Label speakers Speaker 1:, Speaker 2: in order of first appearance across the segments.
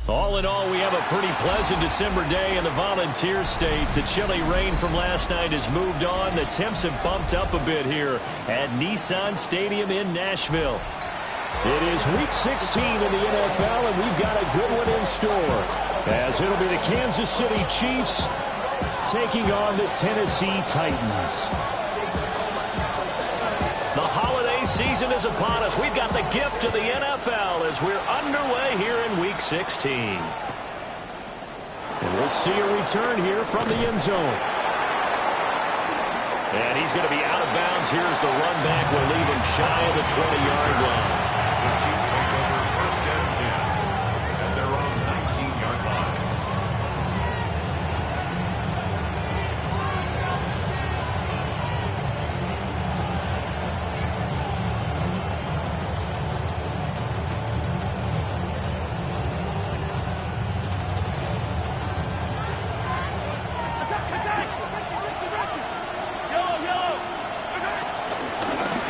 Speaker 1: All in all, we have a pretty pleasant December day in the Volunteer State. The chilly rain from last night has moved on. The temps have bumped up a bit here at Nissan Stadium in Nashville. It is Week 16 in the NFL, and we've got a good one in store, as it'll be the Kansas City Chiefs taking on the Tennessee Titans. The holiday season is upon us. We've got the gift of the NFL as we're underway here in Week 16. And we'll see a return here from the end zone. And he's going to be out of bounds. Here's the run back. We'll leave him shy of the 20-yard line.
Speaker 2: The Chiefs take over first and 10 at their own 19-yard line.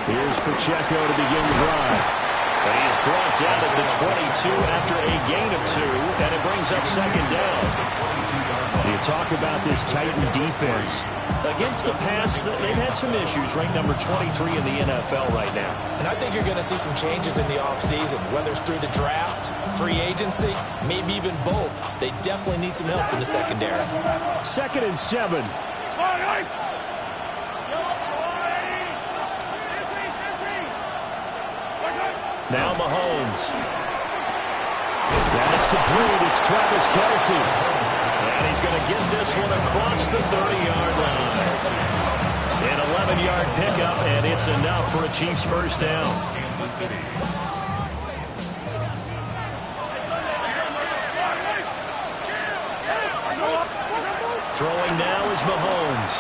Speaker 1: Here's Pacheco to begin the drive. And he's brought down at the 22 after a gain of 2, and it brings up second down. You talk about this Titan defense. Against the pass, they've had some issues, ranked number 23 in the NFL right now.
Speaker 3: And I think you're going to see some changes in the offseason, whether it's through the draft, free agency, maybe even both. They definitely need some help in the secondary.
Speaker 1: 2nd and 7. Now Mahomes. That's complete. It's Travis Kelce. And he's going to get this one across the 30-yard line. An 11-yard pickup, and it's enough for a Chiefs first down.
Speaker 2: Kansas City.
Speaker 1: Throwing now is Mahomes.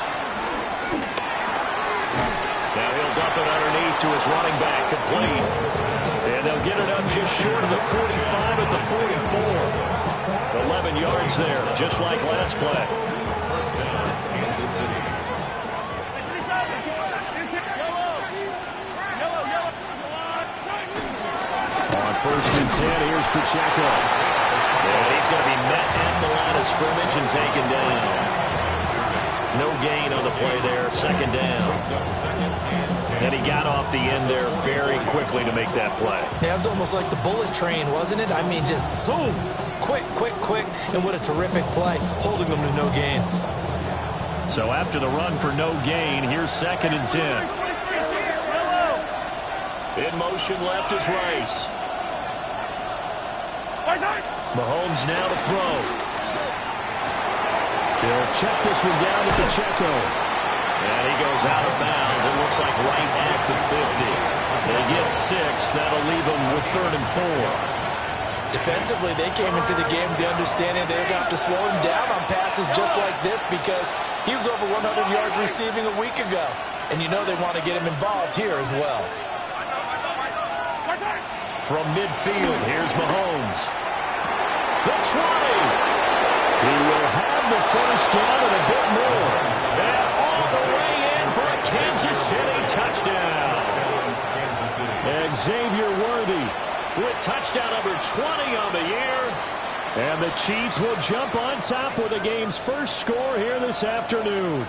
Speaker 1: Now he'll dump it underneath to his running back, complete. And they'll get it up just short of the 45 at the 44. 11 yards there, just like last play.
Speaker 2: First down, Kansas City.
Speaker 1: On 1st and 10, here's Pacheco. And he's going to be met at the line of scrimmage and taken down. No gain on the play there, second down. And he got off the end there very quickly to make that play.
Speaker 3: Yeah, it was almost like the bullet train, wasn't it? I mean, just zoom, quick, and what a terrific play, holding them to no gain.
Speaker 1: So after the run for no gain, here's 2nd and 10. In motion left is Rice. Mahomes now to throw. He'll check this one down to Pacheco. And he goes out of bounds. It looks like right at the 50. They get 6. That'll leave them with 3rd and 4.
Speaker 3: Defensively, they came into the game with the understanding they're going to have to slow him down on passes just like this because he was over 100 yards receiving a week ago. And you know they want to get him involved here as well.
Speaker 1: From midfield, here's Mahomes. The 20. He will have the first down and a bit more. And all the way in for a Kansas City touchdown. Xavier Worthy with touchdown number 20 on the year. And the Chiefs will jump on top with the game's first score here this afternoon.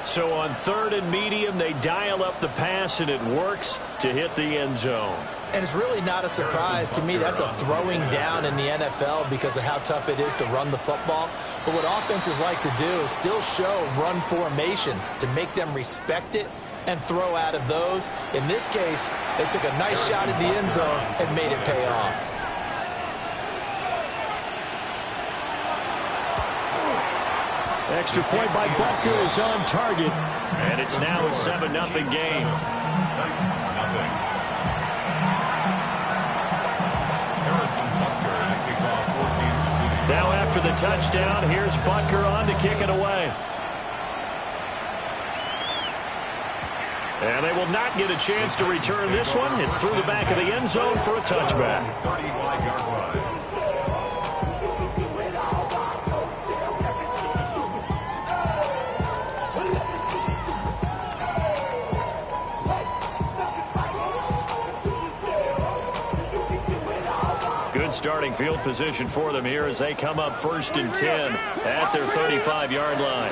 Speaker 1: So on 3rd and medium, they dial up the pass, and it works to hit the end zone.
Speaker 3: And it's really not a surprise. To me, that's a throwing down in the NFL because of how tough it is to run the football. But what offenses like to do is still show run formations to make them respect it and throw out of those. In this case, they took a nice shot at the end zone and made it pay off.
Speaker 1: Extra point by Butker is on target. And it's now a 7-0 game.
Speaker 2: Titans, nothing. Harrison Butker to kick off for Kansas City.
Speaker 1: Now after the touchdown, here's Butker on to kick it away. And they will not get a chance to return this one. It's through the back of the end zone for a touchback.
Speaker 2: 35-yard run.
Speaker 1: Good starting field position for them here as they come up 1st and 10 at their 35-yard line.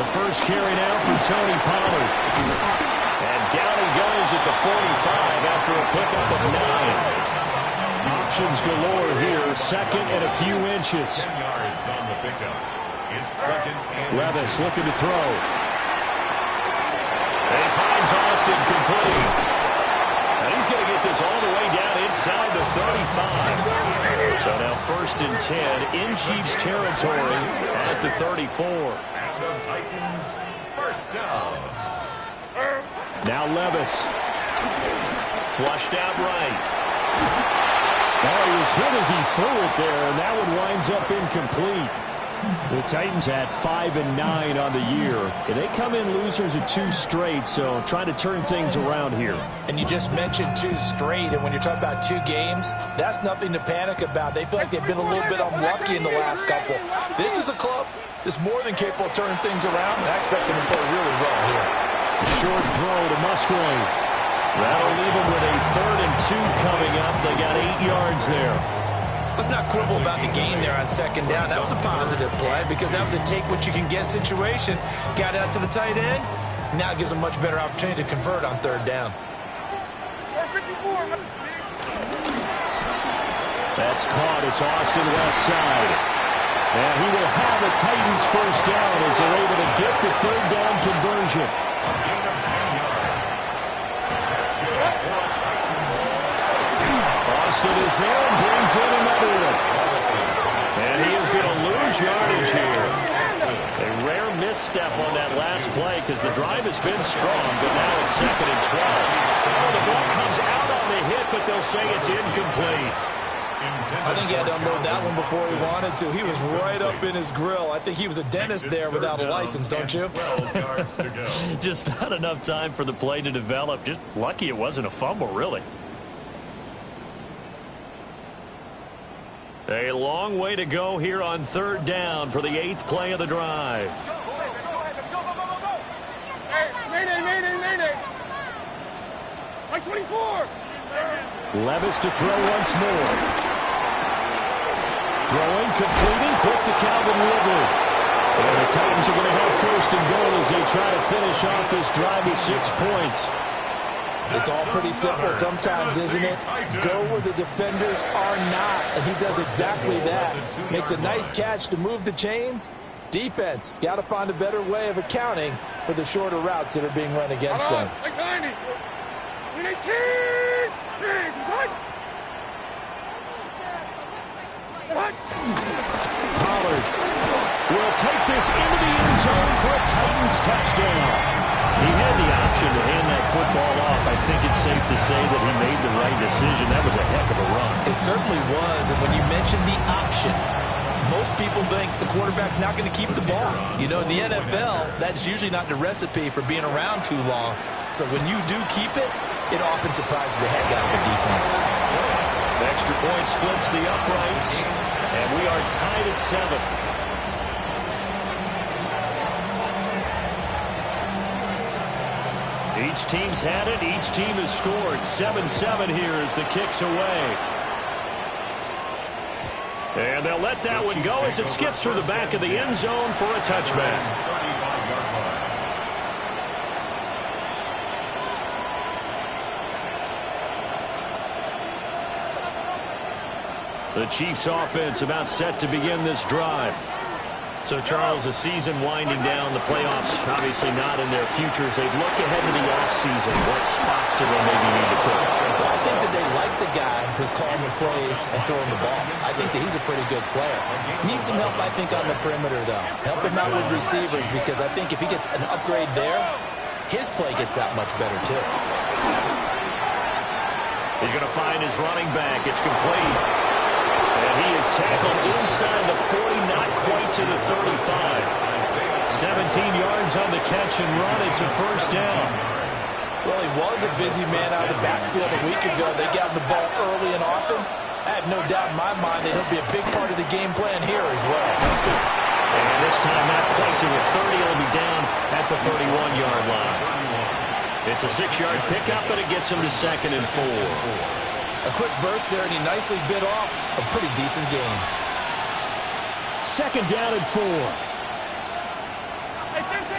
Speaker 1: The first carry now from Tony Pollard. And down he goes at the 45 after a pickup of 9.
Speaker 4: Options galore here. 2nd and a few inches.
Speaker 2: 10 yards on the pickup. It's 2nd and
Speaker 4: Levis looking to throw.
Speaker 1: And he finds Austin complete. And he's going to get this all the way down inside the 35. So now 1st and 10 in Chiefs territory at the 34.
Speaker 2: And the Titans first down.
Speaker 1: Now Levis. Flushed out right.
Speaker 4: Oh, he was hit as he threw it there, and that one winds up incomplete. The Titans had 5 and 9 on the year. And they come in losers of 2 straight, so trying to turn things around here.
Speaker 3: And you just mentioned 2 straight, and when you're talking about 2 games, that's nothing to panic about. They feel like they've been a little bit unlucky in the last couple. This is a club that's more than capable of turning things around, and I expect them to play really well here.
Speaker 4: Short throw to Musgrave.
Speaker 1: That'll leave them with a 3rd and 2 coming up. They got 8 yards there.
Speaker 3: Let's not quibble about the game there on 2nd down. That was a positive play because that was a take-what-you-can-get situation. Got out to the tight end. Now it gives them a much better opportunity to convert on 3rd down.
Speaker 1: That's caught. It's Austin left side. And he will have a Titans first down as they're able to get the 3rd down conversion.
Speaker 2: A gain of 10 yards. That's good for Titans.
Speaker 1: Austin is there and brings in another one. And he is going to lose yardage here. A rare misstep on that last play because the drive has been strong, but now it's 2nd and 12. Oh, the ball comes out on the hit, but they'll say it's incomplete.
Speaker 3: I think he had to unload that one before he wanted to. He was right up in his grill. I think he was a dentist there without a license, don't you?
Speaker 2: 12 yards to go.
Speaker 1: Just not enough time for the play to develop. Just lucky it wasn't a fumble, really. A long way to go here on 3rd down for the 8th play of the drive.
Speaker 5: Mayday. Like 24.
Speaker 1: Levis to throw once more. Throwing, completing, quick to Calvin Ridley. And the Titans are going to have 1st and goal as they try to finish off this drive with 6 points.
Speaker 3: It's all pretty simple sometimes, isn't it? Go where the defenders are not, and he does exactly that. Makes a nice catch to move the chains. Defense, got to find a better way of accounting for the shorter routes that are being run against them.
Speaker 5: Like 90. 18.
Speaker 4: Pollard will take this into the end zone for a Titans touchdown.
Speaker 1: He had the option to hand that football off. I think it's safe to say that he made the right decision. That was a heck of a run.
Speaker 3: It certainly was, and when you mentioned the option, most people think the quarterback's not going to keep the ball. You know, in the NFL, that's usually not the recipe for being around too long. So when you do keep it, it often surprises the heck out of the defense.
Speaker 1: Extra point splits the uprights, and we are tied at 7. Each team's had it. Each team has scored. 7-7 here as the kick's away. And they'll let that one go as it skips through the back of the end zone for a touchback.
Speaker 2: 35-yard line.
Speaker 1: The Chiefs offense about set to begin this drive. So, Charles, the season winding down, the playoffs obviously not in their futures. They look ahead to the offseason. What spots do they maybe need to fill?
Speaker 3: Well, I think that they like the guy who's calling the plays and throwing the ball. I think that he's a pretty good player. Needs some help, I think, on the perimeter, though. Help him out with receivers because I think if he gets an upgrade there, his play gets that much better, too.
Speaker 1: He's going to find his running back. It's complete. And he is tackled inside the 40, not quite to the 35. 17 yards on the catch and run. It's a first down.
Speaker 3: Well, he was a busy man out of the backfield a week ago. They got the ball early and often. I have no doubt in my mind that he'll be a big part of the game plan here as well.
Speaker 1: And this time not quite to the 30. It'll be down at the 31-yard line. It's a 6-yard pickup, and it gets him to 2nd and 4.
Speaker 3: A quick burst there, and he nicely bit off a pretty decent gain.
Speaker 4: Second down and 4.
Speaker 5: Hey, 15.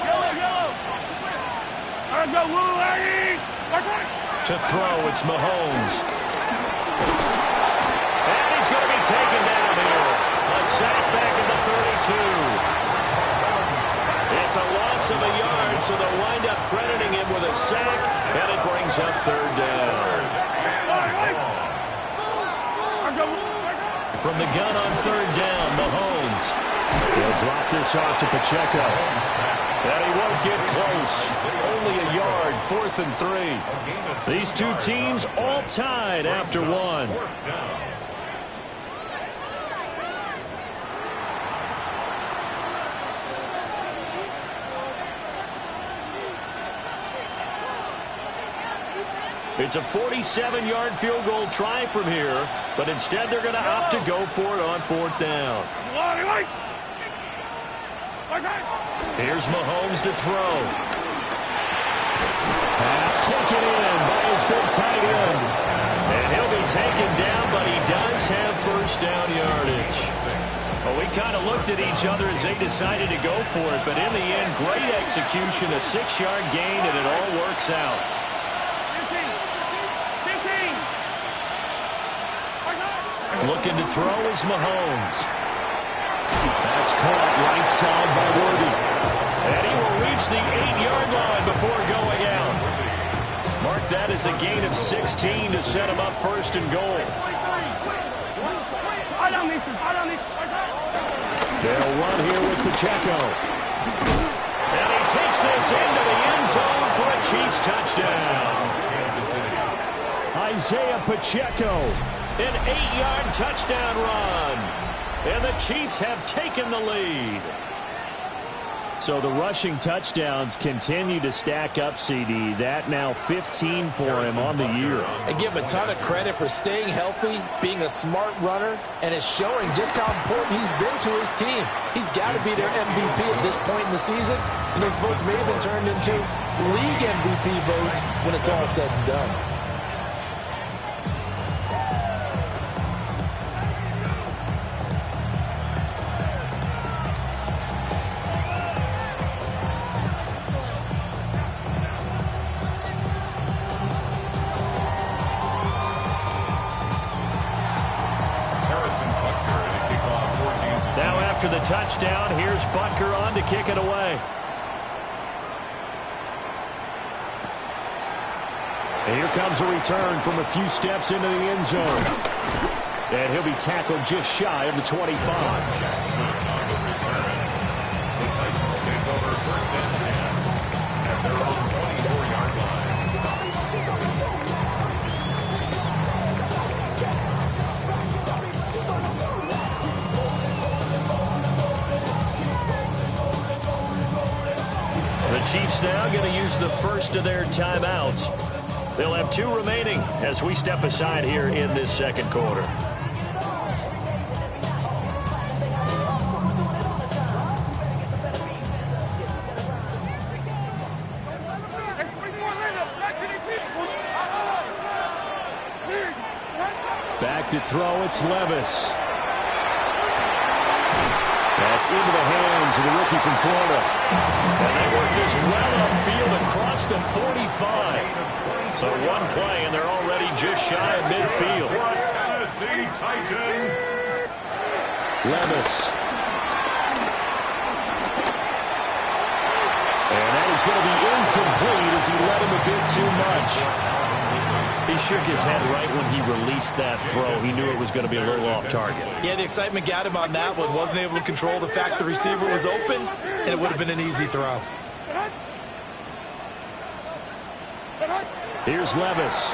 Speaker 5: Yellow. All right, go, Woo, Aggie.
Speaker 1: To throw, it's Mahomes. And he's going to be taken down here. A sack back at the 32. It's a loss of a yard, so they'll wind up crediting him with a sack, and it brings up third down. From the gun on third down, Mahomes.
Speaker 4: He'll drop this off to Pacheco.
Speaker 1: And he won't get close. Only a yard, 4th and 3. These two teams all tied after one. It's a 47-yard field goal try from here, but instead they're going to opt to go for it on 4th down. Here's Mahomes to throw.
Speaker 4: Pass taken in by his big tight end.
Speaker 1: And he'll be taken down, but he does have first down yardage. Well, we kind of looked at each other as they decided to go for it, but in the end, great execution, a 6-yard gain, and it all works out. Looking to throw is Mahomes.
Speaker 4: That's caught right side by Worthy.
Speaker 1: And he will reach the 8-yard line before going out. Mark that as a gain of 16 to set him up first and goal.
Speaker 4: They'll run here with Pacheco.
Speaker 1: And he takes this into the end zone for a Chiefs touchdown.
Speaker 4: Isaiah Pacheco.
Speaker 1: An 8-yard touchdown run. And the Chiefs have taken the lead.
Speaker 4: So the rushing touchdowns continue to stack up, CD. That now 15 for him on the year.
Speaker 3: I give him a ton of credit for staying healthy, being a smart runner, and it's showing just how important he's been to his team. He's got to be their MVP at this point in the season, and those votes may have been turned into league MVP votes when it's all said and done.
Speaker 1: After the touchdown, here's Butker on to kick it away.
Speaker 4: And here comes a return from a few steps into the end zone. And he'll be tackled just shy of the 25.
Speaker 2: Jackson on the return. The Titans take over first and 10 at their own 24-yard line.
Speaker 1: The Chiefs now going to use the first of their timeouts. They'll have 2 remaining as we step aside here in this second quarter.
Speaker 4: Back to throw, it's Levis. That's into the hands of the rookie from Florida.
Speaker 1: And they work this well upfield across the 45. So one play, and they're already just shy of midfield.
Speaker 2: Tennessee Titan.
Speaker 4: Levis. And that is going to be incomplete as he led him a bit too much.
Speaker 1: He shook his head right when he released that throw. He knew it was going to be a little off target.
Speaker 3: Yeah, the excitement got him on that one. Wasn't able to control the fact the receiver was open, and it would have been an easy throw.
Speaker 4: Here's Levis.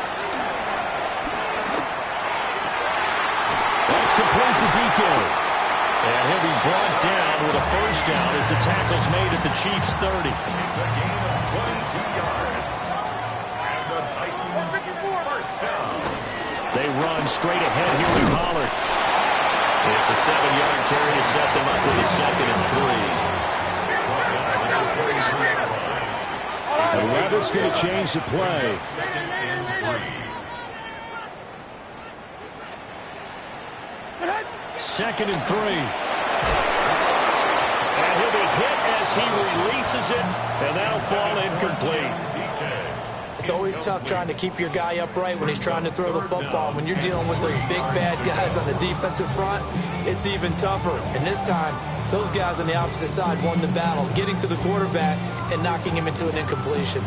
Speaker 4: That's complete to DK.
Speaker 1: And he'll be brought down with a first down as the tackle's made at the Chiefs' 30.
Speaker 2: It's a gain of 22 yards. And the Titans first down.
Speaker 1: They run straight ahead here with Pollard. It's a 7-yard carry to set them up with a 2nd and 3.
Speaker 4: And Levis going to change the play.
Speaker 2: 2nd and 3.
Speaker 1: 2nd and 3. And he'll be hit as he releases it, and that'll fall incomplete.
Speaker 3: It's always tough trying to keep your guy upright when he's trying to throw the football. When you're dealing with those big, bad guys on the defensive front, it's even tougher. And this time, those guys on the opposite side won the battle, getting to the quarterback and knocking him into an incompletion.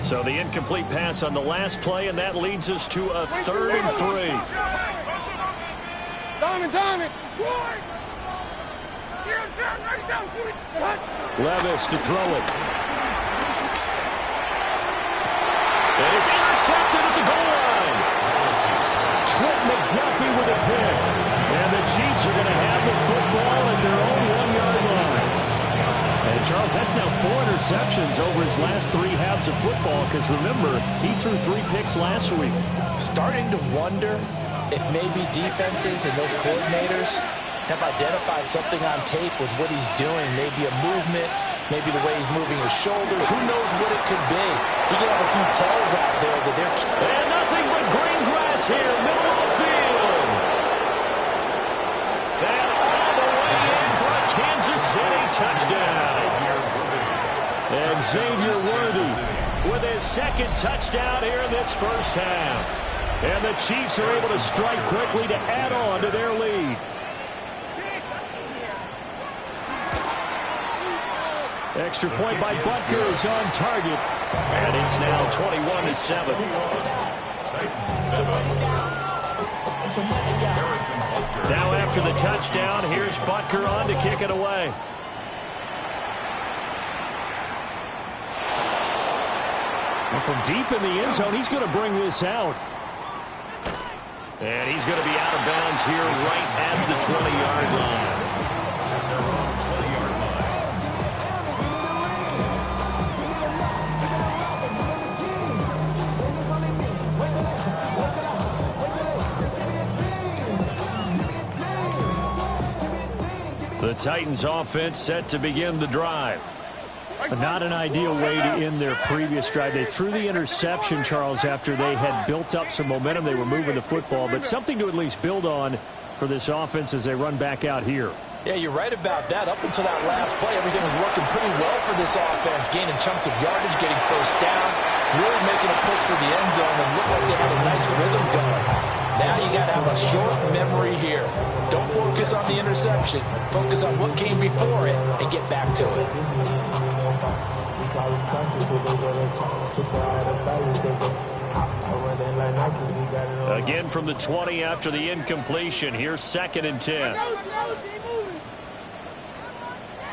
Speaker 1: So the incomplete pass on the last play, and that leads us to a 3rd and 3.
Speaker 5: Diamond,
Speaker 1: Levis to throw it. It is intercepted at the goal line. Trent McDuffie with a pick. And the Chiefs are going to have the football at their own 1-yard line. And, Charles, that's now 4 interceptions over his last 3 halves of football because, remember, he threw 3 picks last week.
Speaker 3: Starting to wonder if maybe defenses and those coordinators have identified something on tape with what he's doing, maybe a movement, maybe the way he's moving his shoulders. Who knows what it could be? He could have a few tells out there that they're...
Speaker 1: And nothing but green grass here, middle of the field. And all the way in for a Kansas City touchdown. And Xavier Worthy with his 2nd touchdown here in this first half. And the Chiefs are able to strike quickly to add on to their lead. Extra point by Butker is on target. And it's now 21-7. Now after the touchdown, here's Butker on to kick it away. Well, from deep in the end zone, he's going to bring this out. And he's going to be out of bounds here right at the 20-yard line. The Titans offense set to begin the drive. Not an ideal way to end their previous drive. They threw the interception, Charles, after they had built up some momentum. They were moving the football, but something to at least build on for this offense as they run back out here.
Speaker 3: Yeah, you're right about that. Up until that last play, everything was working pretty well for this offense, gaining chunks of yardage, getting first downs, really making a push for the end zone, and looked like they had a nice rhythm going. Now you got to have a short memory here. Don't focus on the interception. Focus on what came before it and get back to it.
Speaker 1: Again from the 20 after the incompletion. Here's 2nd and 10.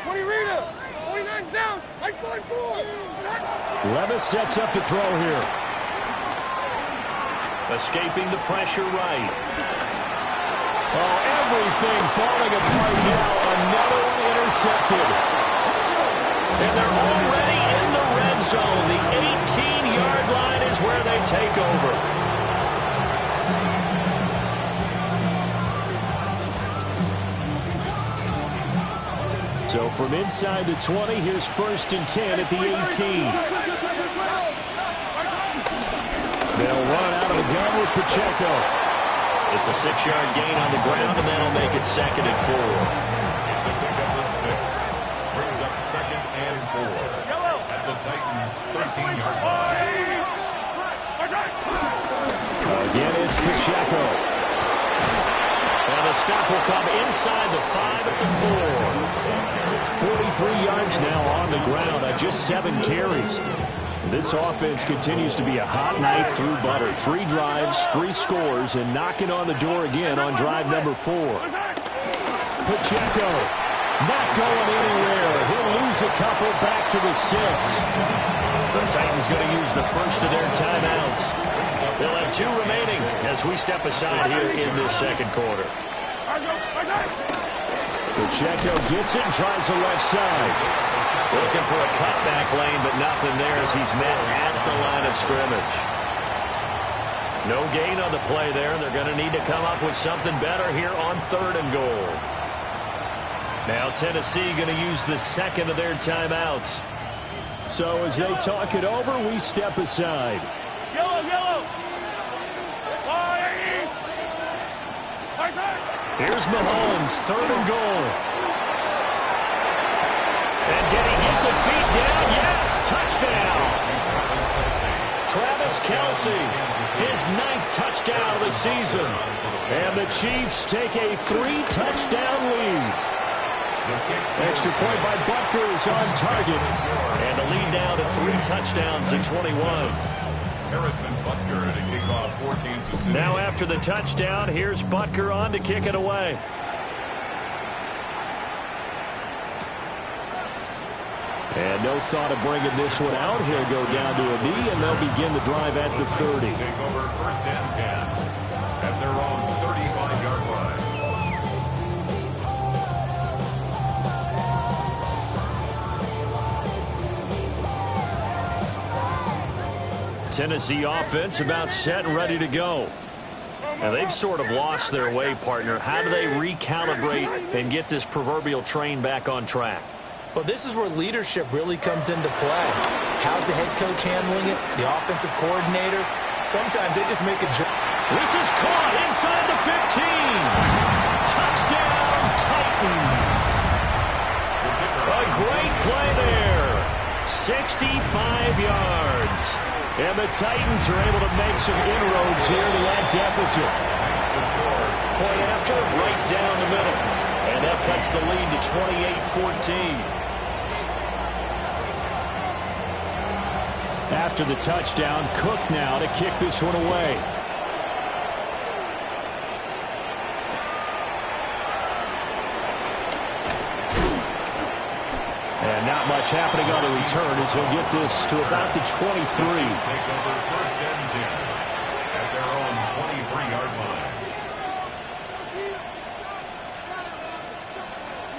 Speaker 5: 20 Rita, 49 down, like 5-4.
Speaker 1: Levis sets up to throw here. Escaping the pressure right. Oh, everything falling apart now. Another one intercepted. And they're already in the red zone. The 18-yard line is where they take over. So from inside the 20, here's 1st and 10 at the 18. They'll run out of the gun with Pacheco. It's a 6-yard gain on the ground, and that'll make it 2nd and 4.
Speaker 2: It's a pickup of 6. Brings up 2nd and 4 at the Titans' 13-yard line.
Speaker 1: Again, it's Pacheco. And the stop will come inside the 5 at the 4. 43 yards now on the ground on just 7 carries. This offense continues to be a hot knife through butter. 3 drives, 3 scores, and knocking on the door again on drive number 4. Pacheco not going anywhere. He'll lose a couple back to the 6. The Titans going to use the first of their timeouts. They'll have 2 remaining as we step aside here in this 2nd quarter. Pacheco gets it and tries the left side. Looking for a cutback lane, but nothing there as he's met at the line of scrimmage. No gain on the play there. They're going to need to come up with something better here on 3rd and goal. Now Tennessee going to use the 2nd of their timeouts. So as they talk it over, we step aside.
Speaker 5: Yellow.
Speaker 1: Here's Mahomes, 3rd and goal. And did he get the feet down? Yes, touchdown. Travis Kelce, his 9th touchdown of the season. And the Chiefs take a 3-touchdown lead. Extra point by Butker is on target. And the lead now to 3 touchdowns at 21.
Speaker 2: Harrison Butker to kick off 14-6.
Speaker 1: Now after the touchdown, here's Butker on to kick it away.
Speaker 4: And no thought of bringing this one out. He'll go down to a knee, and they'll begin the drive at the 30.
Speaker 2: Take over 1st and 10 at their own 35-yard line.
Speaker 1: Tennessee offense about set and ready to go. Now they've sort of lost their way, partner. How do they recalibrate and get this proverbial train back on track?
Speaker 3: Well, this is where leadership really comes into play. How's the head coach handling it? The offensive coordinator? Sometimes they just make a jump.
Speaker 1: This is caught inside the 15. Touchdown, Titans. A great play there. 65 yards. And the Titans are able to make some inroads here to that deficit. Point after, right down the middle. And that cuts the lead to 28-14.
Speaker 4: After the touchdown, Cook now to kick this one away. And not much happening on the return as he'll get this to about the 23.
Speaker 2: Take over 1st and 10 at their own 23-yard line.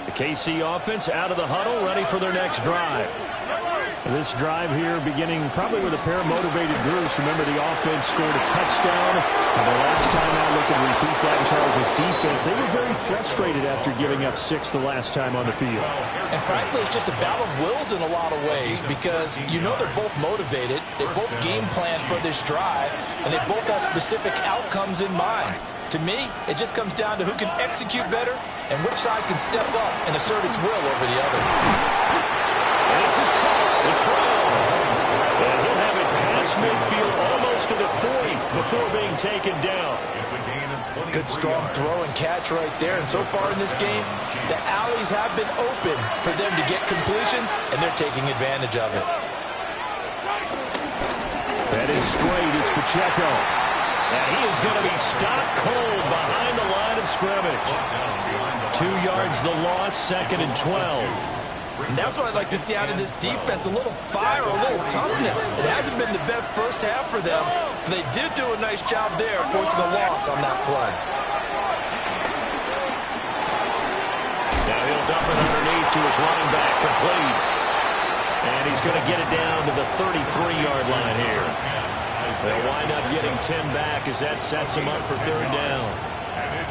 Speaker 1: The KC offense out of the huddle, ready for their next drive.
Speaker 4: This drive here beginning probably with a pair of motivated groups. Remember, the offense scored a touchdown. And the last time out, look and repeat that, Charles' defense. They were very frustrated after giving up 6 the last time on the field.
Speaker 3: And frankly, it's just a battle of wills in a lot of ways because you know they're both motivated. They both game plan for this drive, and they both have specific outcomes in mind. To me, it just comes down to who can execute better and which side can step up and assert its will over the other.
Speaker 1: And this is caught. It's Brown. And he'll have it past midfield almost to the 40 before being taken down.
Speaker 2: It's a gain of 23
Speaker 3: Good strong throw and catch right there. And so far in this game, the alleys have been open for them to get completions, and they're taking advantage of it.
Speaker 4: That is straight. It's Pacheco.
Speaker 1: And he is going to be stopped cold behind the line of scrimmage. 2 yards the loss, 2nd and 12.
Speaker 3: And that's what I'd like to see out of this defense, a little fire, a little toughness. It hasn't been the best first half for them, but they did do a nice job there forcing a loss on that play.
Speaker 1: Now he'll dump it underneath to his running back, complete. And he's going to get it down to the 33-yard line here. They'll wind up getting 10 back as that sets him up for 3rd down.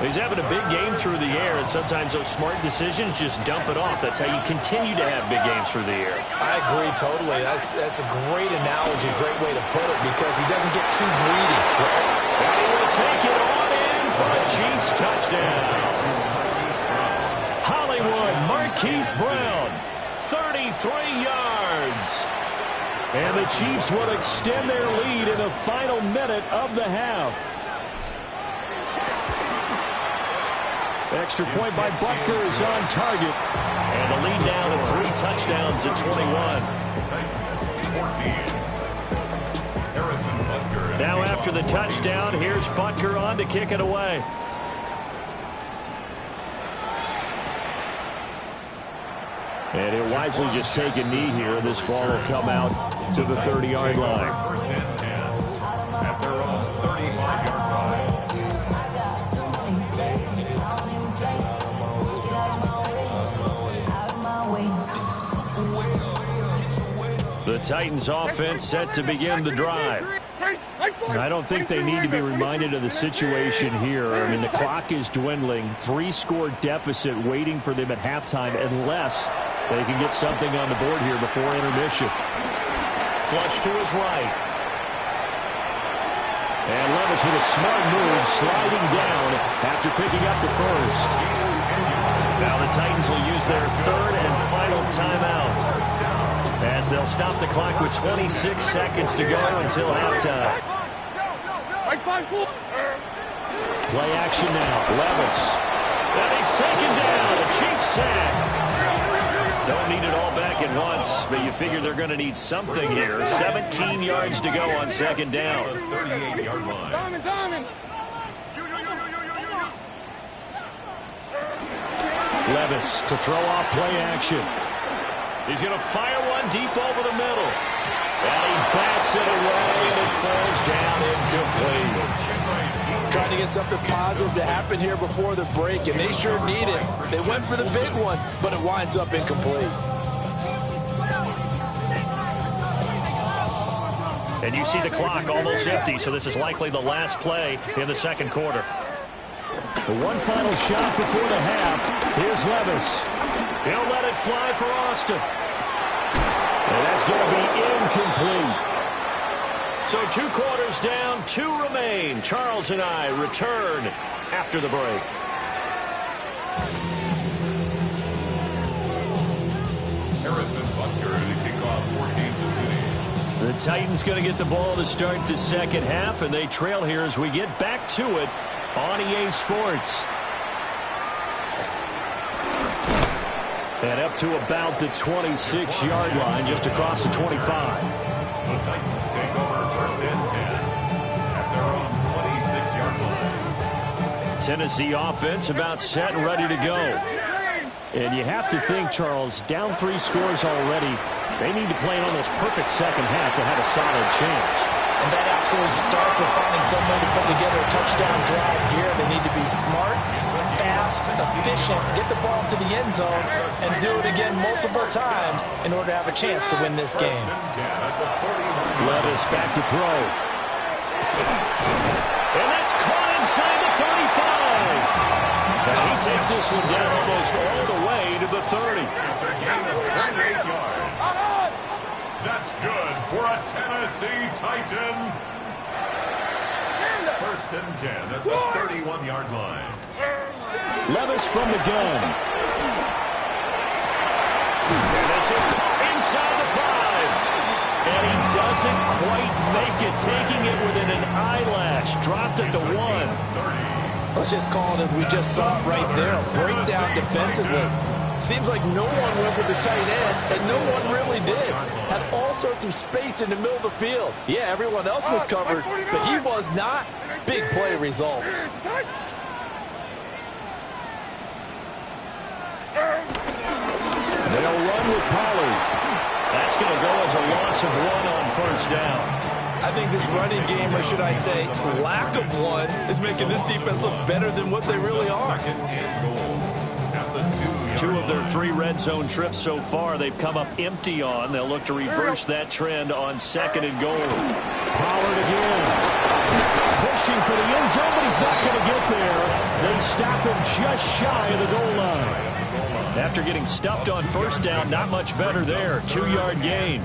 Speaker 1: He's having a big game through the air, and sometimes those smart decisions just dump it off. That's how you continue to have big games through the air.
Speaker 3: I agree totally. That's a great analogy, a great way to put it, because he doesn't get too greedy.
Speaker 1: And he will take it on in for a Chiefs touchdown. Hollywood Marquise Brown, 33 yards.
Speaker 4: And the Chiefs will extend their lead in the final minute of the half. Extra point by Butker is on target.
Speaker 1: And the lead now to 3 touchdowns at 21. Now after the touchdown, here's Butker on to kick it away.
Speaker 4: And he'll wisely just take a knee here. This ball will come out to the 30-yard line.
Speaker 2: 1st and 10 at their own 35-yard line.
Speaker 1: The Titans offense set to begin the drive.
Speaker 4: I don't think they need to be reminded of the situation here. I mean, the clock is dwindling. 3-score deficit waiting for them at halftime unless they can get something on the board here before intermission.
Speaker 1: Flush to his right.
Speaker 4: And goes with a smart move, sliding down after picking up the first.
Speaker 1: Now the Titans will use their third and final timeout, as they'll stop the clock with 26 seconds to go until halftime.
Speaker 4: Play action now. Levis.
Speaker 1: And he's taken down. A Chiefs sack. Don't need it all back at once, but you figure they're going to need something here. 17 yards to go on second down.
Speaker 2: 38-yard line.
Speaker 4: Levis to throw off play action.
Speaker 1: He's going to fire one deep over the middle. And he bats it away, and it falls down incomplete.
Speaker 3: Trying to get something positive to happen here before the break, and they sure need it. They went for the big one, but it winds up incomplete.
Speaker 1: And you see the clock almost empty, so this is likely the last play in the second quarter.
Speaker 4: One final shot before the half. Here's Levis.
Speaker 1: He'll let it fly for Austin.
Speaker 4: And that's going to be incomplete.
Speaker 1: So 2 quarters down, 2 remain. Charles and I return after the break.
Speaker 2: Harrison Butker to kick off for Kansas City.
Speaker 1: The Titans going to get the ball to start the second half, and they trail here as we get back to it on EA Sports. And up to about the 26-yard line, just across the 25.
Speaker 2: The Titans take over first and 10 at their own 26-yard line.
Speaker 1: Tennessee offense about set and ready to go.
Speaker 4: And you have to think, Charles, down 3 scores already. They need to play an almost perfect second half to have a solid chance.
Speaker 3: And that absolutely starts with finding some way to put together a touchdown drive here. They need to be smart, fast, efficient, get the ball to the end zone, and do it again multiple times in order to have a chance to win this game.
Speaker 4: Levis back to throw.
Speaker 1: And that's caught inside the 35. And he takes this one down almost all the way to the 30.
Speaker 2: It's a gain of 28 yards. That's good for a Tennessee Titan. First and 10 at the 31-yard line.
Speaker 4: Levis from the gun.
Speaker 1: And this is caught inside the 5. And he doesn't quite make it, taking it within an eyelash. Dropped at the 1.
Speaker 3: Let's just call it as we just saw it right there. A breakdown defensively. Seems like no one went with the tight end, and no one really did. Had all sorts of space in the middle of the field. Yeah, everyone else was covered, but he was not. Big play results.
Speaker 4: They'll run with Pollard.
Speaker 1: That's going to go as a loss of 1 on first down.
Speaker 3: I think this running game, or should I say lack of one, is making this defense look better than what they really are.
Speaker 2: Second and goal at the 2-yard
Speaker 1: 2 of their
Speaker 2: line.
Speaker 1: 3 red zone trips so far, they've come up empty on. They'll look to reverse that trend on second and goal.
Speaker 4: Pollard again. Pushing for the end zone, but he's not going to get there. They stop him just shy of the goal line.
Speaker 1: After getting stuffed on first down, not much better there. 2-yard gain.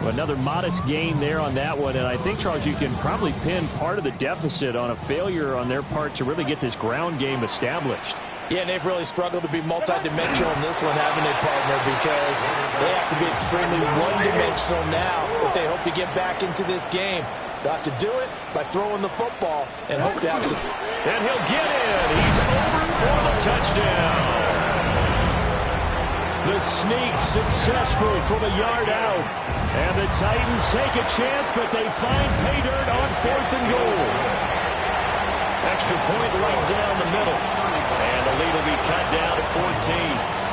Speaker 4: Another modest gain there on that one, and I think, Charles, you can probably pin part of the deficit on a failure on their part to really get this ground game established.
Speaker 3: Yeah, and they've really struggled to be multidimensional in this one, haven't they, partner? Because they have to be extremely one-dimensional now if they hope to get back into this game. They'll have to do it by throwing the football and hope to have some.
Speaker 1: And he'll get in. He's over for the touchdown.
Speaker 4: The sneak successful from a yard out. And the Titans take a chance, but they find pay dirt on 4th and goal.
Speaker 1: Extra point right down the middle. And the lead will be cut down at 14.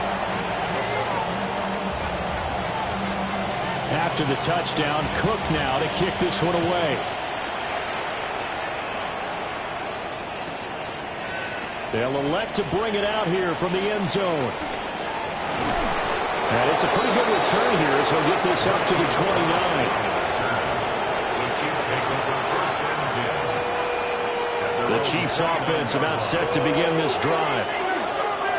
Speaker 4: After the touchdown, Cook now to kick this one away. They'll elect to bring it out here from the end zone. And it's a pretty good return here as he'll get this up to the 29.
Speaker 2: The Chiefs take over first and 10.
Speaker 1: The Chiefs offense about set to begin this drive.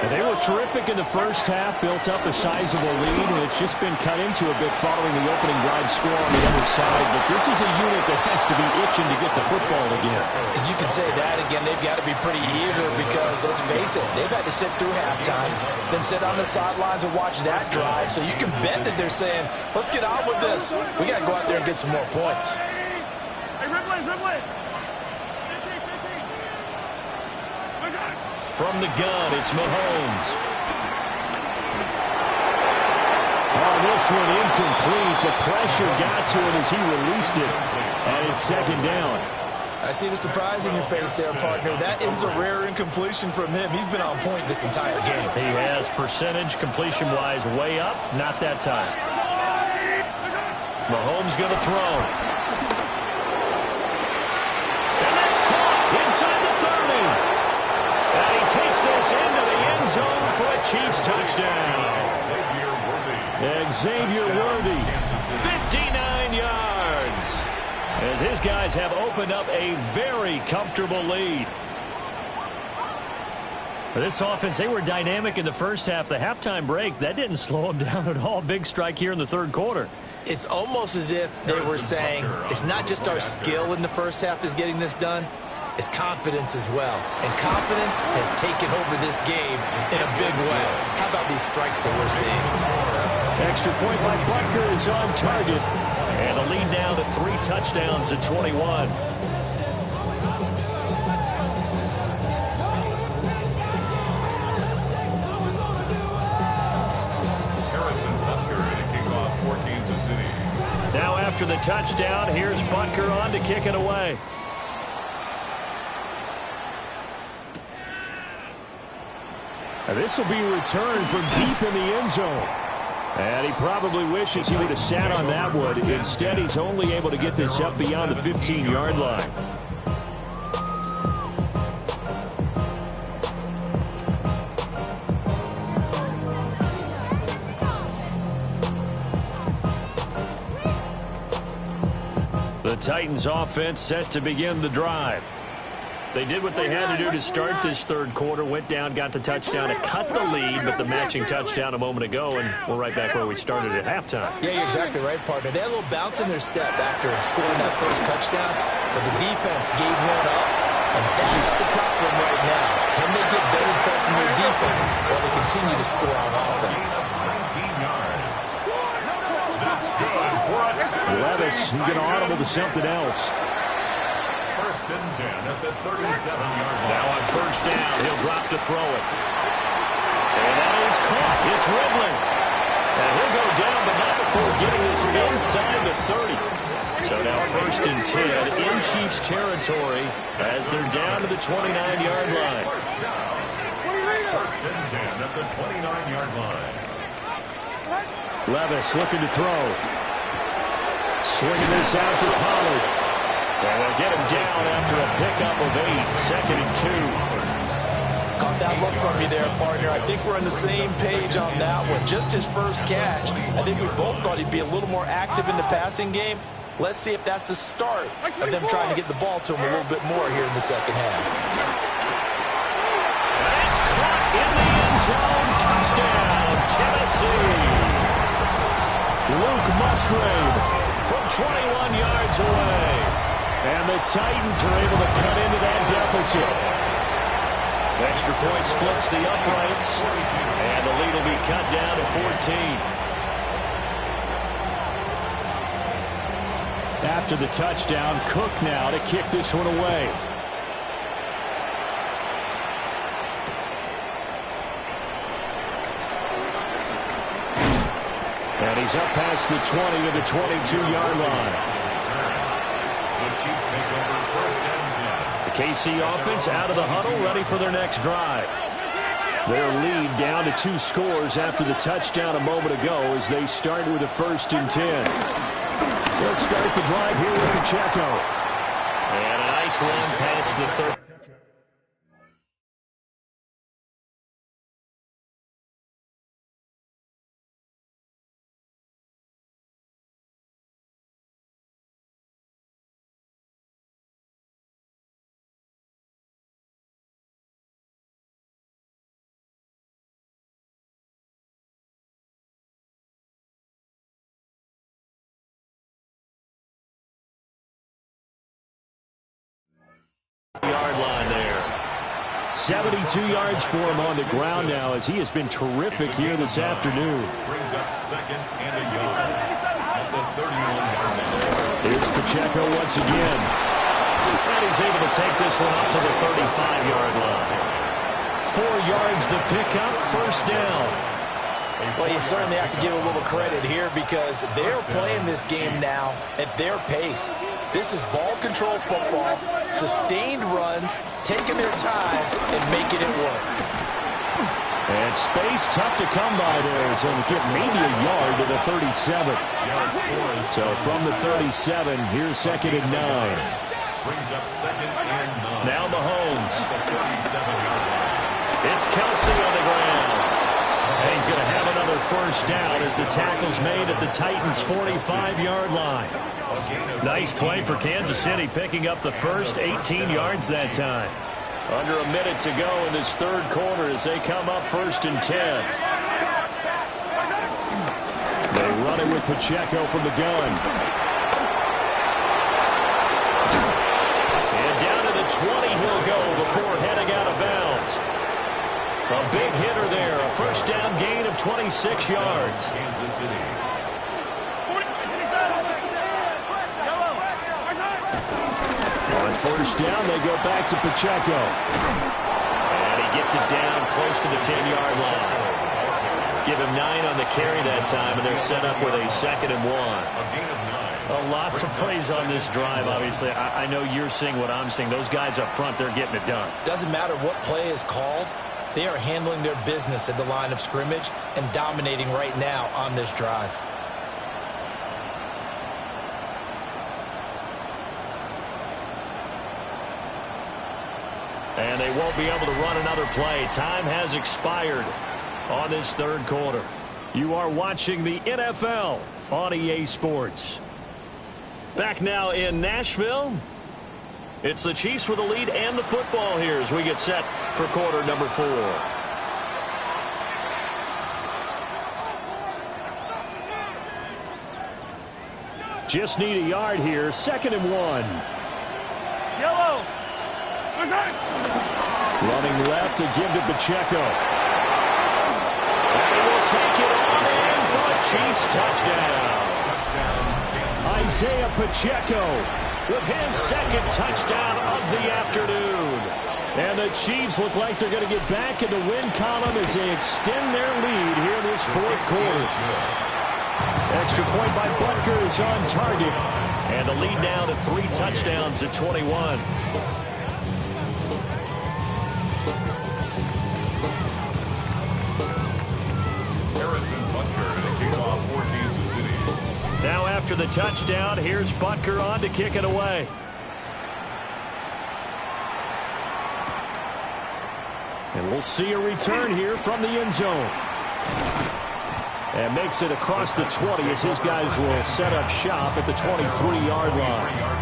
Speaker 4: And they were terrific in the first half, built up a sizable lead, and it's just been cut into a bit following the opening drive score on the other side. But this is a unit that has to be itching to get the football again.
Speaker 3: And you can say that again. They've got to be pretty eager because, let's face it, they've had to sit through halftime, then sit on the sidelines and watch that drive. So you can bet that they're saying, let's get on with this. We got to go out there and get some more points.
Speaker 5: Hey, Ripley, Ripley. 15.
Speaker 1: From the gun, it's Mahomes.
Speaker 4: Oh, this one incomplete. The pressure got to it as he released it. And it's second down.
Speaker 3: I see the surprise in your face there, partner. That is a rare incompletion from him. He's been on point this entire game.
Speaker 1: He has percentage completion-wise way up. Not that time. Mahomes going to throw. And that's caught inside the 30. And he takes this into the end zone for a Chiefs touchdown. Xavier Worthy, 59 yards. As his guys have opened up a very comfortable lead. For this offense, they were dynamic in the first half. The halftime break, that didn't slow them down at all. Big strike here in the third quarter.
Speaker 3: It's almost as if they were saying, it's not just our skill in the first half that's getting this done. It's confidence as well. And confidence has taken over this game in a big way. How about these strikes that we're seeing?
Speaker 4: Extra point by Butker is on target.
Speaker 1: And the lead now to 3 touchdowns at 21.
Speaker 2: Harrison Butker to kick off for Kansas City.
Speaker 1: Now after the touchdown, here's Butker on to kick it away.
Speaker 4: And this will be returned from deep in the end zone. And he probably wishes he would have sat on that one. Instead, he's only able to get this up beyond the 15-yard line.
Speaker 1: The Titans offense set to begin the drive. They did what they had to do to start this third quarter, went down, got the touchdown to cut the lead, but the matching touchdown a moment ago, and we're right back where we started at halftime.
Speaker 3: Yeah, you're exactly right, partner. They had a little bounce in their step after scoring that first touchdown, but the defense gave one up, and that's the problem right now. Can they get better play from their defense while they continue to score on offense?
Speaker 2: 19 yards. That's good for a touchdown.
Speaker 4: Levis, he's going to audible to something else.
Speaker 2: First and 10 at the 37-yard line.
Speaker 1: Now on first down, he'll drop to throw it. And that is caught. It's Ridley. And he'll go down, but not before getting this inside the 30. So now first and 10 in Chiefs territory as they're down to the 29-yard line.
Speaker 2: First and 10 at the 29-yard line.
Speaker 4: Levis looking to throw. Swinging this out for Pollard.
Speaker 1: And they'll get him down after a pickup of 8, second and 2.
Speaker 3: Caught that look from you there, partner. I think we're on the same page on that one. Just his first catch. I think we both thought he'd be a little more active in the passing game. Let's see if that's the start of them trying to get the ball to him a little bit more here in the second half.
Speaker 1: That's caught in the end zone. Touchdown, Tennessee.
Speaker 4: Luke Musgrave
Speaker 1: from 21 yards away.
Speaker 4: And the Titans are able to cut into that deficit.
Speaker 1: Extra point splits the uprights. And the lead will be cut down to 14.
Speaker 4: After the touchdown, Cook now to kick this one away. And he's up past the 20 to the 22-yard line.
Speaker 2: Chiefs take over first and 10.
Speaker 1: The KC offense out of the huddle, ready for their next drive.
Speaker 4: Their lead down to 2 scores after the touchdown a moment ago as they start with a first and 10. Let's start the drive here with Pacheco.
Speaker 1: And a nice run past the 30.
Speaker 4: 72 yards for him on the ground now as he has been terrific here this afternoon.
Speaker 2: Brings up second and a yard at the 31-yard line.
Speaker 4: Here's Pacheco once again.
Speaker 1: And he's able to take this one up to the 35-yard line. 4 yards the pickup, first down.
Speaker 3: Well, you certainly have to give a little credit here because they're playing this game now at their pace. This is ball control football, sustained runs, taking their time and making it work.
Speaker 4: And space tough to come by there, so get maybe a yard to the 37. So from the 37, here's second and 9.
Speaker 2: Brings up second and 9.
Speaker 1: Now Mahomes.
Speaker 2: At the 37-yard line.
Speaker 1: It's Kelsey on the ground. And he's going to have another first down as the tackle's made at the Titans' 45-yard line. Nice play for Kansas City, picking up the first 18 yards that time. Under a minute to go in this third quarter as they come up first and 10.
Speaker 4: They run it with Pacheco from the gun.
Speaker 1: And down to the 20 he'll go before heading out of bounds. A big hitter there, a first down gain of 26 yards.
Speaker 2: Kansas City.
Speaker 4: On first down, they go back to Pacheco.
Speaker 1: And he gets it down close to the 10-yard line. Give him 9 on the carry that time, and they're set up with a second and 1. Lots of plays on this drive, obviously. I know you're seeing what I'm seeing. Those guys up front, they're getting it done.
Speaker 3: Doesn't matter what play is called. They are handling their business at the line of scrimmage and dominating right now on this drive.
Speaker 1: And they won't be able to run another play. Time has expired on this third quarter. You are watching the NFL on EA Sports. Back now in Nashville. It's the Chiefs with the lead and the football here as we get set for quarter number 4.
Speaker 4: Just need a yard here. Second and 1.
Speaker 5: Yellow.
Speaker 4: Running left to give to Pacheco.
Speaker 1: And he will take it on in for a Chiefs touchdown.
Speaker 4: Isaiah Pacheco
Speaker 1: With his second touchdown of the afternoon.
Speaker 4: And the Chiefs look like they're going to get back in the win column as they extend their lead here in this fourth quarter.
Speaker 1: Extra point by Butker is on target. And the lead now to 3 touchdowns at 21. Now after the touchdown, here's Butker on to kick it away.
Speaker 4: And we'll see a return here from the end zone. And makes it across the 20 as his guys will set up shop at the 23-yard line.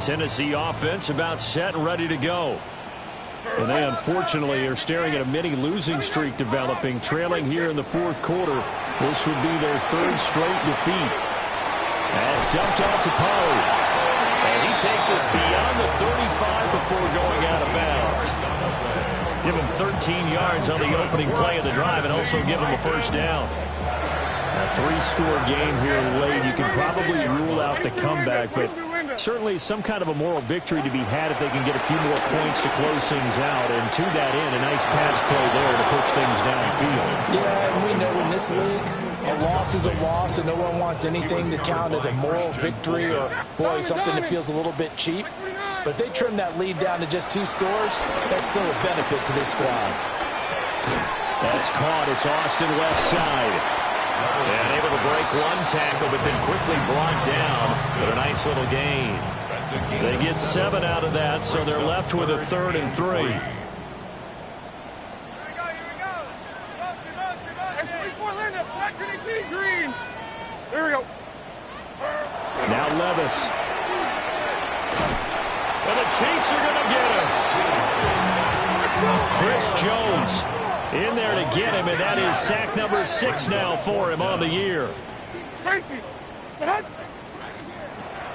Speaker 1: Tennessee offense about set and ready to go.
Speaker 4: And they unfortunately are staring at a mini losing streak developing, trailing here in the fourth quarter. This would be their 3rd straight defeat. That's dumped off to Pollard.
Speaker 1: And he takes us beyond the 35 before going out of bounds. Give him 13 yards on the opening play of the drive and also give him a first down.
Speaker 4: A 3-score game here late. You can probably rule out the comeback, but certainly some kind of a moral victory to be had if they can get a few more points to close things out. And to that end, a nice pass play there to push things downfield.
Speaker 3: Yeah, and we know in this league, a loss is a loss, and no one wants anything to count as a moral victory or, boy, something that feels a little bit cheap. But if they trim that lead down to just 2 scores, that's still a benefit to this squad.
Speaker 4: That's caught. It's Austin left side.
Speaker 1: And able to break one tackle, but then quickly brought down with a nice little gain. They get 7 out of that, so they're left with a 3rd and 3.
Speaker 5: Here we go.
Speaker 4: Now Levis.
Speaker 1: And the Chiefs are going to get him. Chris Jones In there to get him, and that is sack number 6 now for him on the year.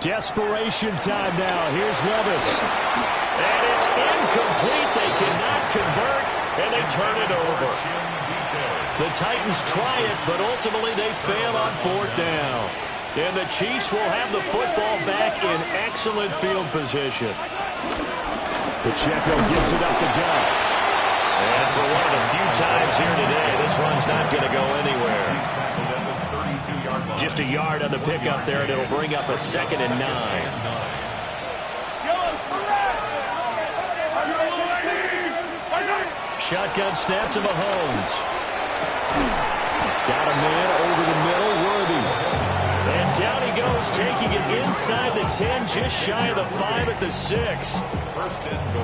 Speaker 1: Desperation time now. Here's Levis. And it's incomplete. They cannot convert, and they turn it over. The Titans try it, but ultimately they fail on 4th down. And the Chiefs will have the football back in excellent field position.
Speaker 4: Pacheco gives it up the gut.
Speaker 1: And for one of the few times here today, this run's not going to go anywhere. Just a yard on the pickup there, and it'll bring up a 2nd and 9. Shotgun snap to Mahomes. Got a man over the middle, Worthy. And down he goes, taking it inside the 10, just shy of the 5 at the 6.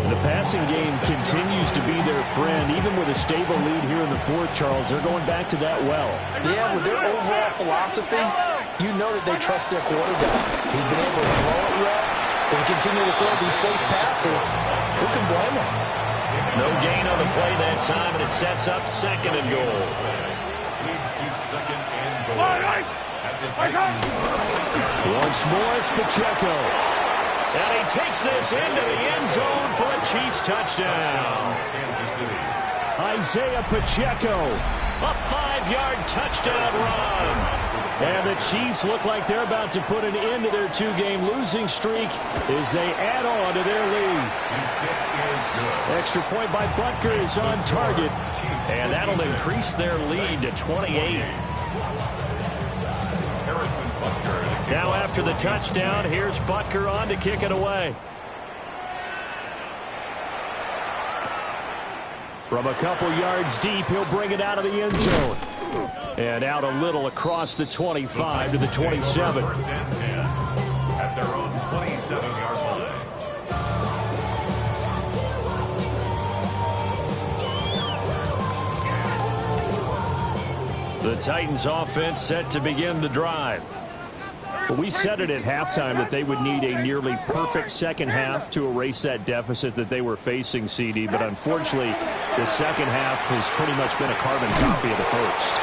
Speaker 4: The passing game continues to be their friend. Even with a stable lead here in the 4th, Charles, they're going back to that well.
Speaker 3: Yeah, with their overall philosophy, you know that they trust their quarterback. He's been able to throw it well. They continue to throw these safe passes. Who can blame them?
Speaker 1: No gain on the play that time, and it sets up 2nd and goal.
Speaker 2: Leads to 2nd and goal.
Speaker 4: Once more, it's Pacheco.
Speaker 1: And he takes this into the end zone for a Chiefs touchdown.
Speaker 2: Kansas City.
Speaker 4: Isaiah Pacheco.
Speaker 1: A 5-yard touchdown run.
Speaker 4: And the Chiefs look like they're about to put an end to their 2-game losing streak as they add on to their lead.
Speaker 2: His kick is good.
Speaker 4: Extra point by Butker is on target.
Speaker 1: And that'll increase their lead to 28. Now after the touchdown, here's Butker on to kick it away.
Speaker 4: From a couple yards deep, he'll bring it out of the end zone. And out a little across the 25 to the 27.
Speaker 2: 1st and 10 at their own 27-yard line.
Speaker 1: The Titans offense set to begin the drive.
Speaker 4: But we said it at halftime that they would need a nearly perfect second half to erase that deficit that they were facing, CD. But unfortunately, the second half has pretty much been a carbon copy of the first.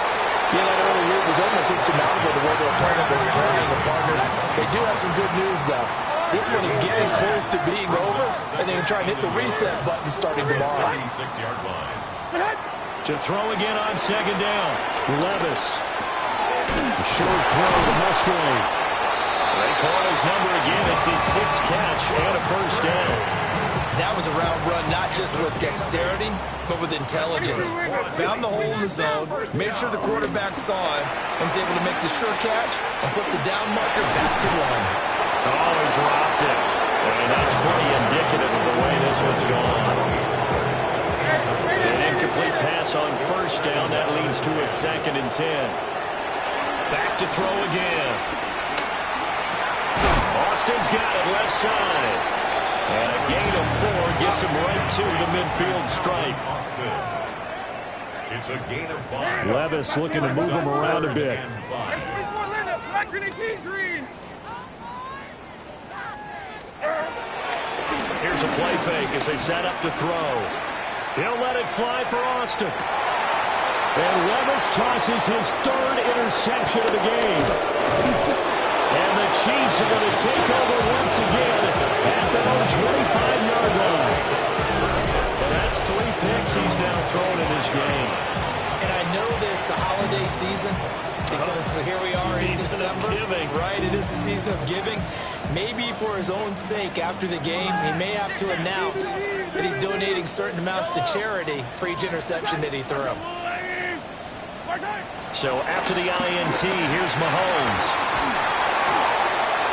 Speaker 3: Yeah, that early lead was almost insurmountable the way their opponent was playing the partner. They do have some good news, though. This one is getting close to being over, and they can try and hit the reset button starting tomorrow.
Speaker 2: 36-yard line.
Speaker 1: To throw again on 2nd down.
Speaker 4: Levis. A short throw to Musgrave.
Speaker 1: They call his number again. It's his 6th catch and a 1st down.
Speaker 3: That was a route run not just with dexterity, but with intelligence. Found the hole in the zone, made sure the quarterback saw him, and was able to make the sure catch and flip the down marker back to 1.
Speaker 1: Oh, he dropped it. And that's pretty indicative of the way this one's gone. An incomplete pass on 1st down. That leads to a 2nd and 10. Back to throw again. Austin's got it left side. And a gain of 4 gets him right to the midfield stripe.
Speaker 2: It's a gain of 5.
Speaker 4: Levis looking to move him around a bit.
Speaker 1: Here's a play fake as they set up to throw. He'll let it fly for Austin.
Speaker 4: And Levis tosses his 3rd interception of the game. And the Chiefs are going to take over once again at their own 25-yard line.
Speaker 1: And that's 3 picks he's now thrown in this game.
Speaker 3: And I know this, the holiday season, because here we are in December. Right, it is the season of giving. Maybe for his own sake after the game, he may have to announce that he's donating certain amounts to charity for each interception that he threw.
Speaker 1: So after the INT, here's Mahomes.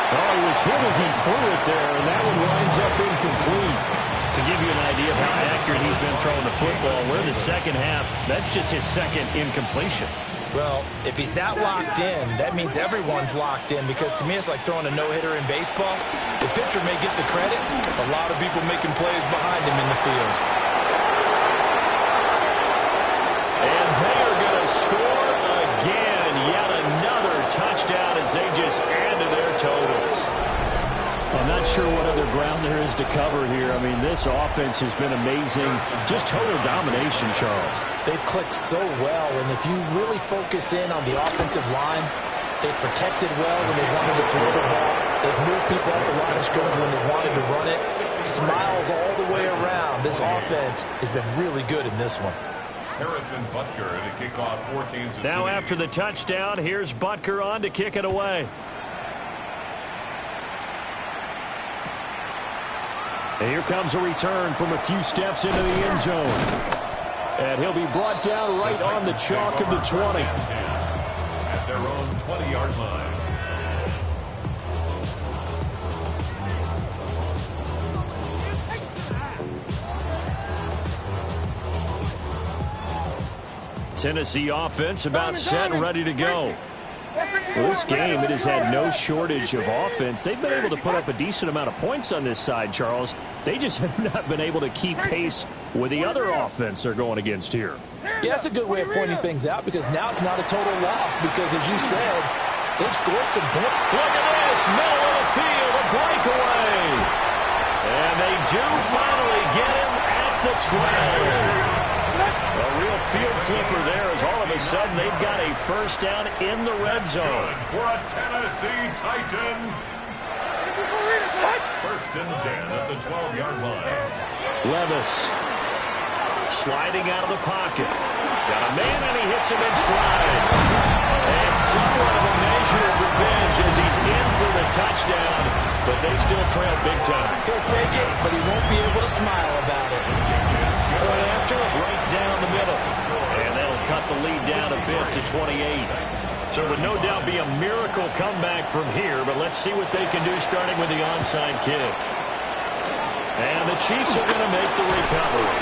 Speaker 4: Oh, he was hit as he threw it there, and that one winds up incomplete.
Speaker 1: To give you an idea of how accurate he's been throwing the football, we're in the second half. That's just his 2nd incompletion.
Speaker 3: Well, if he's that locked in, that means everyone's locked in, because to me it's like throwing a no-hitter in baseball. The pitcher may get the credit, a lot of people making plays behind him in the field.
Speaker 1: And they are going to score again. Yet another touchdown as they just add to their totals.
Speaker 4: I'm not sure sure what other ground there is to cover here. I mean, this offense has been amazing. Just total domination, Charles.
Speaker 3: They've clicked so well, and if you really focus in on the offensive line, they've protected well when they wanted to throw the ball. They've moved people off the line of scrimmage when they wanted to run it. Smiles all the way around. This offense has been really good in this one.
Speaker 2: Harrison Butker to kick off for Kansas City.
Speaker 1: Now after the touchdown, here's Butker on to kick it away. And here comes a return from a few steps into the end zone. And he'll be brought down right on the chalk of the 20.
Speaker 2: At their own 20-yard line.
Speaker 1: Tennessee offense about set and ready to go. Well, this game, it has had no shortage of offense. They've been able to put up a decent amount of points on this side, Charles. They just have not been able to keep pace with the other offense they're going against here.
Speaker 3: Yeah, that's a good way of pointing things out because now it's not a total loss because, as you said, they've scored some points.
Speaker 1: Look at this, middle of the field, a breakaway. And they do finally get him at the 12. A real field flipper there as all of a sudden they've got a first down in the red zone.
Speaker 2: Good for a Tennessee Titan. First and 10 at the 12-yard line.
Speaker 1: Levis sliding out of the pocket. Got a man and he hits him in stride. And somewhat of a measure of revenge as he's in for the touchdown. But they still trail big time.
Speaker 3: He'll take it, but he won't be able to smile about it.
Speaker 1: Point after, right down the middle. And that'll cut the lead down a bit to 28. So it would no doubt be a miracle comeback from here, but let's see what they can do starting with the onside kick. And the Chiefs are going to make the recovery.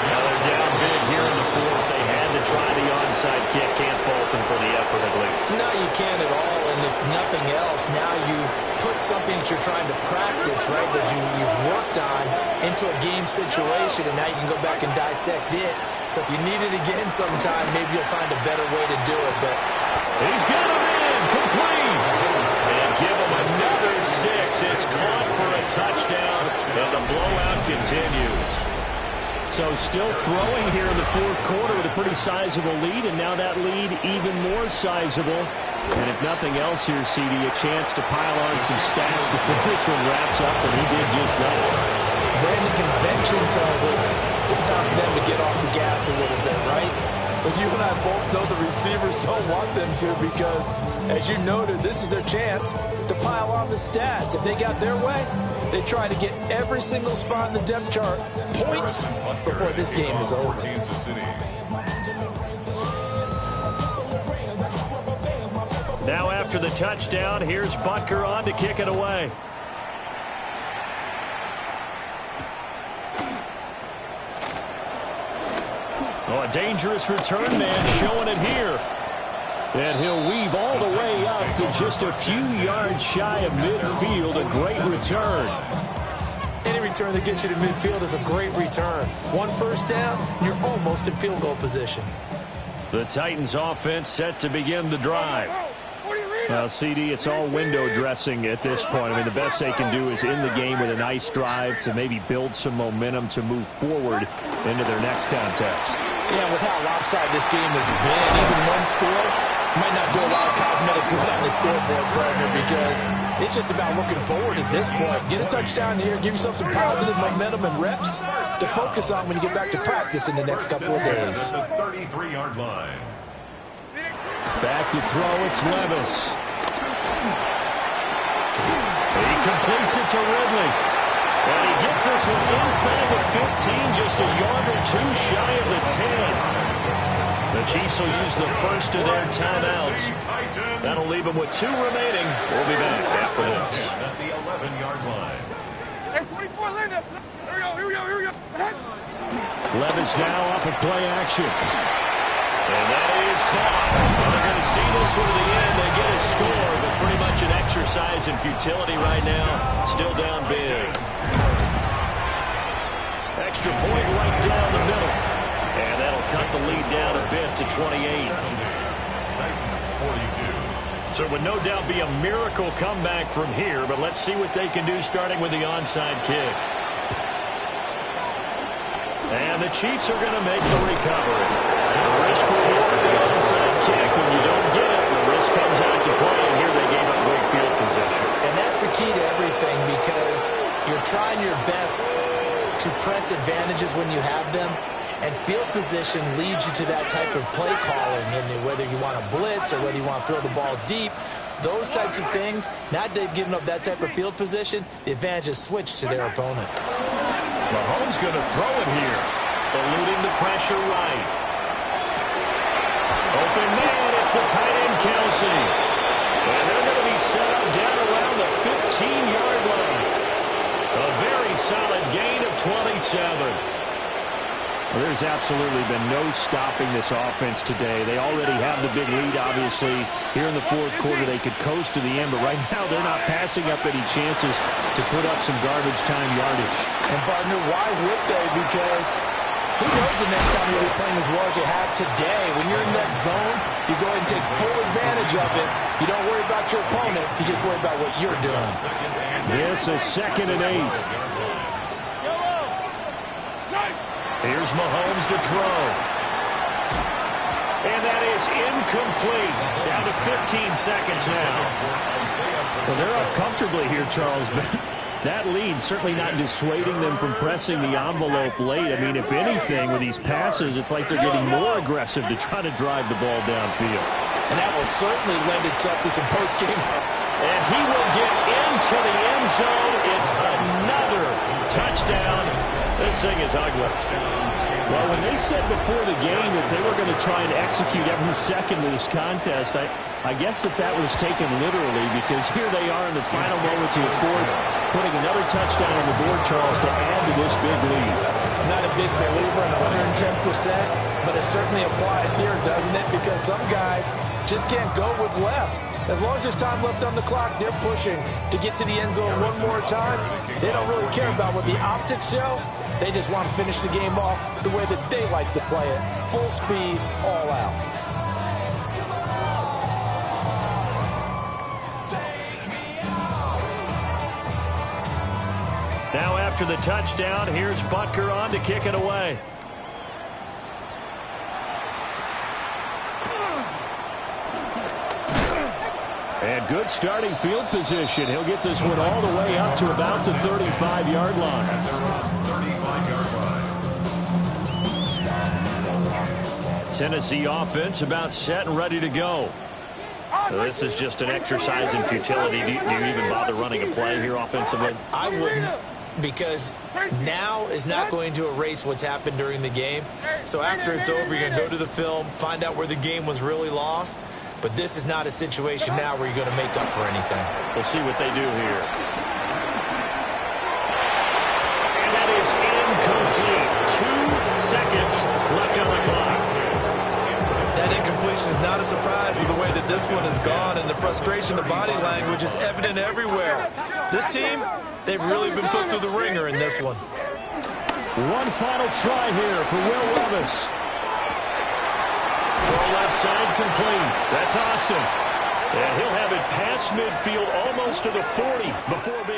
Speaker 1: Now they're down big here in the fourth. They had to try the onside kick. Can't fault them for the effort at least.
Speaker 3: No, you can't at all. And if nothing else, now you've put something that you're trying to practice, right, that you've worked on into a game situation, and now you can go back and dissect it. So if you need it again sometime, maybe you'll find a better way to do it. But
Speaker 1: he's got him in, complete. And give him another 6. It's caught for a touchdown, and the blowout continues. So still throwing here in the fourth quarter with a pretty sizable lead, and now that lead even more sizable. And if nothing else here, CD, a chance to pile on some stats before this one wraps up, and he did just that.
Speaker 3: Then the convention tells us it's time for them to get off the gas a little bit, right? But you and I both know the receivers don't want them to because, as you noted, this is their chance to pile on the stats. If they got their way, they try to get every single spot in the depth chart points before this game is over.
Speaker 1: Now after the touchdown, here's Butker on to kick it away. Oh, a dangerous return man showing it here. And he'll weave all the way up to just a few yards shy of midfield. A great return.
Speaker 3: Any return that gets you to midfield is a great return. One first down, you're almost in field goal position.
Speaker 1: The Titans offense set to begin the drive. Well, CD, it's all window dressing at this point. I mean, the best they can do is in the game with a nice drive to maybe build some momentum to move forward into their next contest.
Speaker 3: Yeah, with how lopsided this game has been, even one score might not do a lot of cosmetic good on the scoreboard, partner, because it's just about looking forward at this point. Get a touchdown here, give yourself some positive momentum and reps to focus on when you get back to practice in the next couple of days.
Speaker 2: The 33-yard line.
Speaker 1: Back to throw, it's Levis. He completes it to Ridley. And he gets this one inside the 15, just a yard or two shy of the 10. The Chiefs will use the first of their timeouts. That'll leave them with 2 remaining. We'll be back after this.
Speaker 2: At the 11-yard line.
Speaker 5: Hey, 24, Linda. Here we go.
Speaker 1: Levis now off of play action. And that is caught. Well, they're going to see this one to the end. They get a score, but pretty much an exercise in futility right now. Still down big. Extra point right down the middle. And that'll cut the lead down a bit to 28.
Speaker 2: Titans 42.
Speaker 1: So it would no doubt be a miracle comeback from here, but let's see what they can do starting with the onside kick. And the Chiefs are going to make the recovery. The risk reward of the onside kick. When you don't get it, the risk comes out to play, and here they gave up great field position.
Speaker 3: And that's the key to everything, because you're trying your best to press advantages when you have them, and field position leads you to that type of play calling, and whether you want to blitz or whether you want to throw the ball deep, those types of things. Now that they've given up that type of field position, the advantage is switched to their opponent.
Speaker 1: Mahomes going to throw it here, eluding the pressure right. Open man, it's the tight end Kelsey. And they're going to be set up down around the 15-yard line. A very solid gain of 27.
Speaker 4: Well, there's absolutely been no stopping this offense today. They already have the big lead, obviously. Here in the fourth quarter, they could coast to the end, but right now they're not passing up any chances to put up some garbage time yardage.
Speaker 3: And, partner, why would they? Because who knows the next time you'll be playing as well as you have today. When you're in that zone, you go ahead and take full advantage of it. You don't worry about your opponent. You just worry about what you're doing.
Speaker 4: This is 2nd and 8.
Speaker 1: Here's Mahomes to throw. And that is incomplete. Down to 15 seconds now.
Speaker 4: Well, they're up comfortably here, Charles, but that lead certainly not dissuading them from pressing the envelope late. I mean, if anything, with these passes, it's like they're getting more aggressive to try to drive the ball downfield.
Speaker 3: And that will certainly lend itself to some post-game.
Speaker 1: And he will get into the end zone. It's another touchdown. This thing is ugly.
Speaker 4: Well, when they said before the game that they were going to try and execute every second of this contest, I guess that was taken literally, because here they are in the final moments of the fourth, putting another touchdown on the board, Charles, to add to this big lead.
Speaker 3: I'm not a big believer in 110%, but it certainly applies here, doesn't it? Because some guys just can't go with less. As long as there's time left on the clock, they're pushing to get to the end zone one more time. They don't really care about what the optics show. They just want to finish the game off the way that they like to play it. Full speed, all out.
Speaker 1: Now after the touchdown, here's Butker on to kick it away.
Speaker 4: And good starting field position. He'll get this one all the way up to about the 35-yard line.
Speaker 2: At their own 35-yard line.
Speaker 1: Tennessee offense about set and ready to go. This is just an exercise in futility. Do you even bother running a play here offensively?
Speaker 3: I wouldn't, because now is not going to erase what's happened during the game. So after it's over, you're going to go to the film, find out where the game was really lost. But this is not a situation now where you're going to make up for anything.
Speaker 1: We'll see what they do here. And that is incomplete. 2 seconds left on the clock.
Speaker 3: That incompletion is not a surprise with the way that this one has gone, and the frustration of body language is evident everywhere. This team, they've really been put through the ringer in this one.
Speaker 4: One final try here for Will Levis.
Speaker 1: Throw left side complete. That's Austin. And he'll have it past midfield almost to the 40 before being